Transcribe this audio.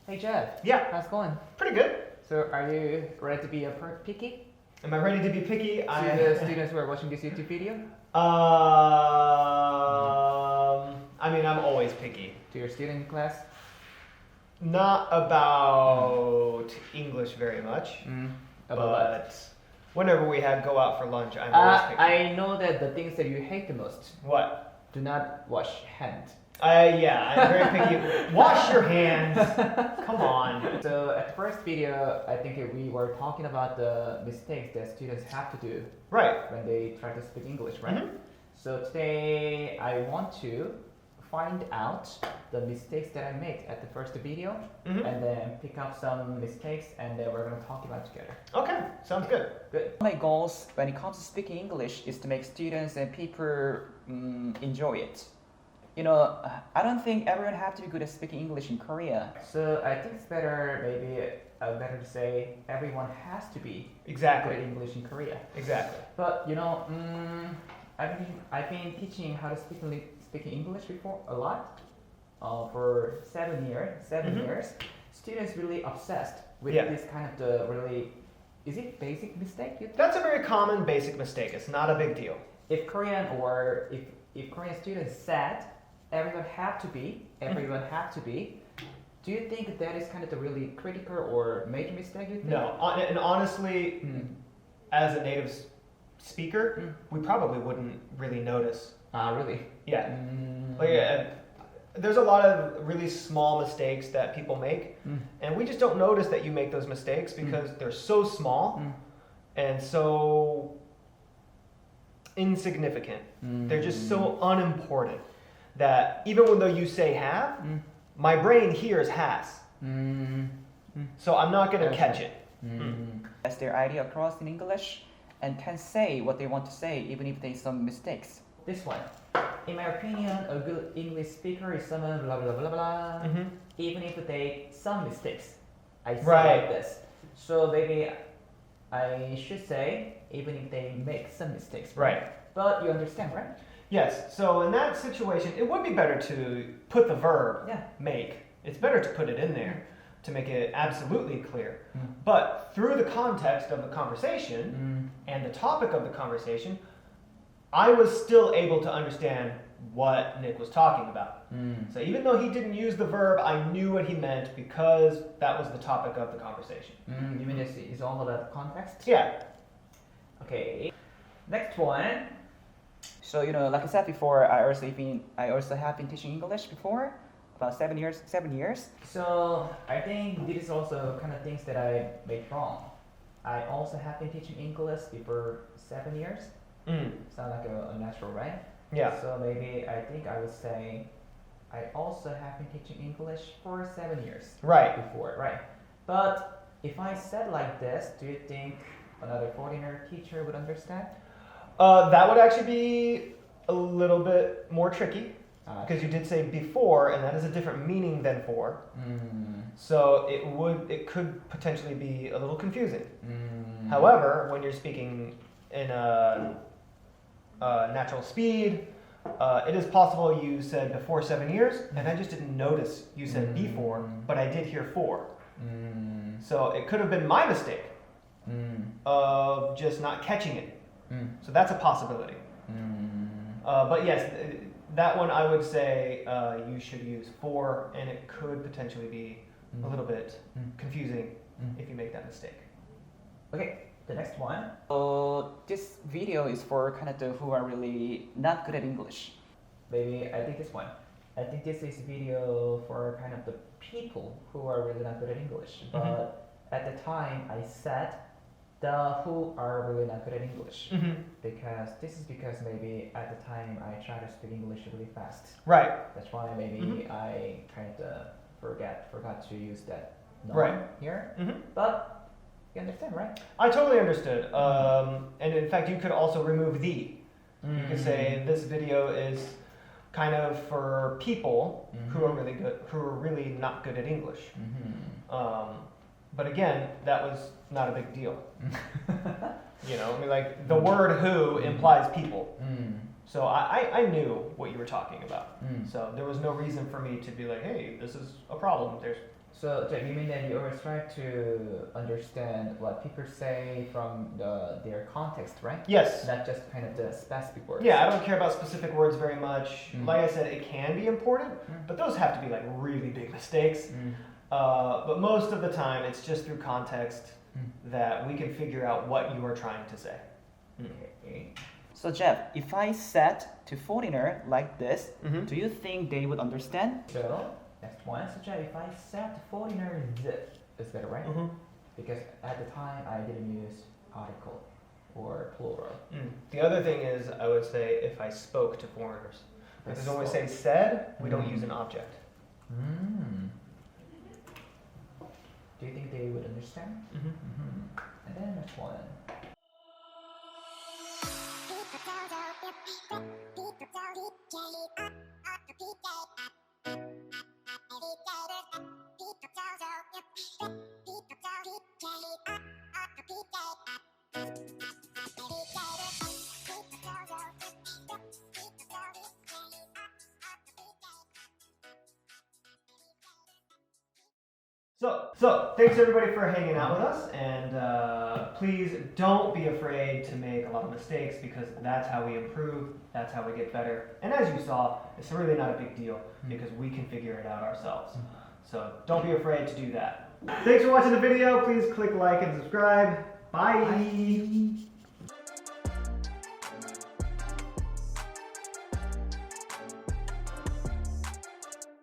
Hey Jeff. Yeah. How's it going? Pretty good. So are you ready to be a picky Am I ready to be picky? to the students who are watching this YouTube video? I mean, I'm always picky. To your student class? Not about English very much, but whenever we go out for lunch, I'm always picky. I know that the things that you hate the most. What? Do not wash hands. Yeah, I'm very picky. Wash your hands. Come on. So at the first video, I think we were talking about the mistakes that students have to do Right. when they try to speak English, right? Mhm. So today I want to find out the mistakes that I made at the first video, Mhm. and then pick up some mistakes, and then we're gonna talk about it together. Okay, sounds good. Good. My goals when it comes to speaking English is to make students and people enjoy it. You know, I don't think everyone have to be good at speaking English in Korea. So I think it's better to say everyone has to be good Exactly. at English in Korea. Exactly. But you know, I've been teaching how to speak English before a lot, for 7 years. 7 Mhm. years. Students really obsessed with Yeah. this kind of the really. Is it basic mistake? You think? That's a very common basic mistake. It's not a big deal. If Korean students said everyone have to be, do you think that is kind of the really critical or major mistake? You think? No, and honestly, as a native speaker, we probably wouldn't really notice. Really? Yeah. There's a lot of really small mistakes that people make, and we just don't notice that you make those mistakes because they're so small and so insignificant. They're just so unimportant that even though you say have, my brain hears has. So I'm not going to catch it. That's their idea across in English and can say what they want to say even if there's some mistakes. This one. In my opinion, a good English speaker is someone blah blah blah blah. Even if they some mistakes. I say like this. So maybe I should say even if they make some mistakes. Right. But you understand, right? Yes. So in that situation, it would be better to put the verb make. It's better to put it in there to make it absolutely clear. But through the context of the conversation and the topic of the conversation, I was still able to understand what Nick was talking about. So even though he didn't use the verb, I knew what he meant because that was the topic of the conversation. You mean it's all about context? Yeah. Okay. Next one. So you know, like I said before, I also have been teaching English before, about 7 years. So I think this is also kind of things that I made wrong. I also have been teaching English for 7 years. Sound like a natural, right? Yeah. So maybe I think I would say I also have been teaching English for 7 years. Right. Before, right? But if I said like this, do you think another foreigner teacher would understand? That would actually be a little bit more tricky because you did say before, and that is a different meaning than for. So it could potentially be a little confusing. However, when you're speaking in a natural speed, it is possible you said before 7 years, and I just didn't notice you said before, but I did hear for. So it could have been my mistake of just not catching it. So that's a possibility. But yes, that one I would say you should use for, and it could potentially be a little bit confusing if you make that mistake. Okay, the next one. This video is for kind of the who are really not good at English. Maybe I think this one. I think this is video for kind of the people who are really not good at English. But at the time I said the who are really not good at English because maybe at the time I try to speak English really fast. Right. That's why maybe I kind of forgot to use that here. But you understand, right? I totally understood. And in fact, you could also remove the. You could say this video is kind of for people who are really not good at English. But again, that was not a big deal. You know, I mean, like the word who implies people. So I knew what you were talking about. So there was no reason for me to be like, hey, this is a problem. There's So, Jeff, you mean that you always try to understand what people say from their context, right? Yes. Not just kind of the specific words. Yeah, I don't care about specific words very much. Mm. Like I said, it can be important, but those have to be like really big mistakes. But most of the time, it's just through context that we can figure out what you are trying to say. Okay. So, Jeff, if I said to foreigner like this, Mhm. do you think they would understand? So, next one. So, Jeff, if I said to foreigner this, is that right? Because at the time I didn't use article or plural. The other thing is, I would say if I spoke to foreigners. Because when we say said, we don't use an object. Do you think they would understand? And then next one. So thanks everybody for hanging out with us, and please don't be afraid to make a lot of mistakes, because that's how we improve, that's how we get better. And as you saw, it's really not a big deal because we can figure it out ourselves. So don't be afraid to do that. Thanks for watching the video. Please click like and subscribe. Bye.